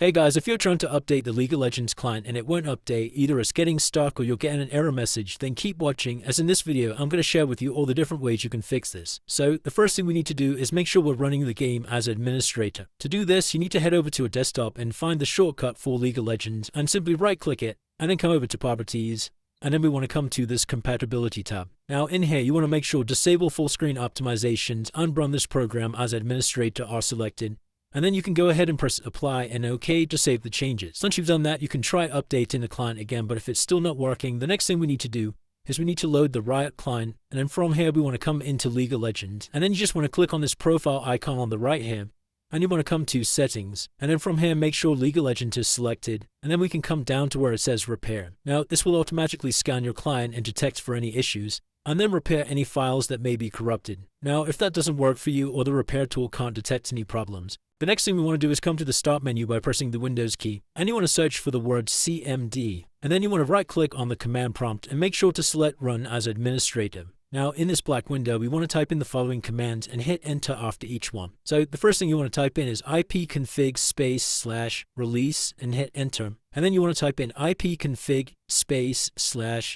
Hey guys, if you're trying to update the League of Legends client and it won't update, either it's getting stuck or you're getting an error message, then keep watching, as in this video I'm going to share with you all the different ways you can fix this. So the first thing we need to do is make sure we're running the game as administrator. To do this, you need to head over to a desktop and find the shortcut for League of Legends and simply right click it and then come over to properties. And then we want to come to this compatibility tab. Now in here, you want to make sure disable full screen optimizations and run this program as administrator are selected. And then you can go ahead and press apply and OK to save the changes. Once you've done that, you can try updating the client again, but if it's still not working, the next thing we need to do is we need to load the Riot client. And then from here, we want to come into League of Legends. And then you just want to click on this profile icon on the right here. And you want to come to settings. And then from here, make sure League of Legends is selected. And then we can come down to where it says repair. Now, this will automatically scan your client and detect for any issues, and then repair any files that may be corrupted. Now, if that doesn't work for you or the repair tool can't detect any problems, the next thing we want to do is come to the start menu by pressing the Windows key, and you want to search for the word CMD, and then you want to right click on the command prompt and make sure to select run as administrator. Now in this black window, we want to type in the following commands and hit enter after each one. So the first thing you want to type in is ipconfig space / release and hit enter. And then you want to type in ipconfig space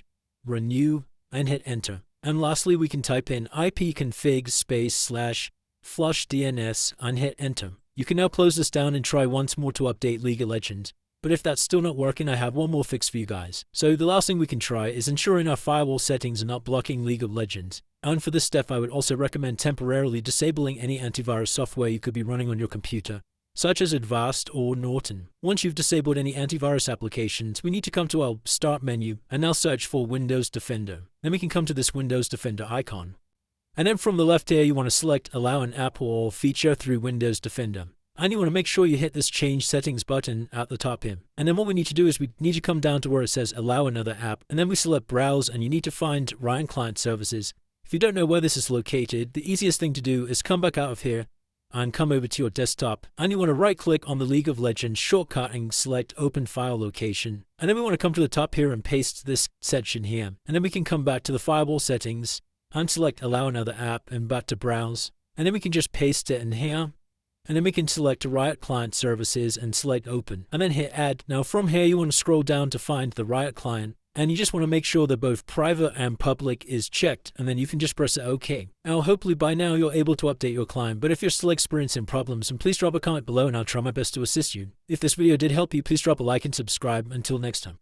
/ renew and hit enter. And lastly, we can type in ipconfig space / flush DNS and hit enter. You can now close this down and try once more to update League of Legends. But if that's still not working, I have one more fix for you guys. So the last thing we can try is ensuring our firewall settings are not blocking League of Legends. And for this step, I would also recommend temporarily disabling any antivirus software you could be running on your computer, such as Avast or Norton. Once you've disabled any antivirus applications, we need to come to our start menu and now search for Windows Defender. Then we can come to this Windows Defender icon. And then from the left here, you want to select allow an app or feature through Windows Defender. And you want to make sure you hit this change settings button at the top here. And then what we need to do is we need to come down to where it says allow another app. And then we select browse and you need to find Riot Client Services. If you don't know where this is located, the easiest thing to do is come back out of here and come over to your desktop. And you want to right click on the League of Legends shortcut and select open file location. And then we want to come to the top here and paste this section here. And then we can come back to the firewall settings and select allow another app and back to browse. And then we can just paste it in here. And then we can select Riot Client Services and select open and then hit add. Now from here you want to scroll down to find the Riot client and you just want to make sure that both private and public is checked and then you can just press OK. Now hopefully by now you're able to update your client, but if you're still experiencing problems, then please drop a comment below and I'll try my best to assist you. If this video did help you, please drop a like and subscribe. Until next time.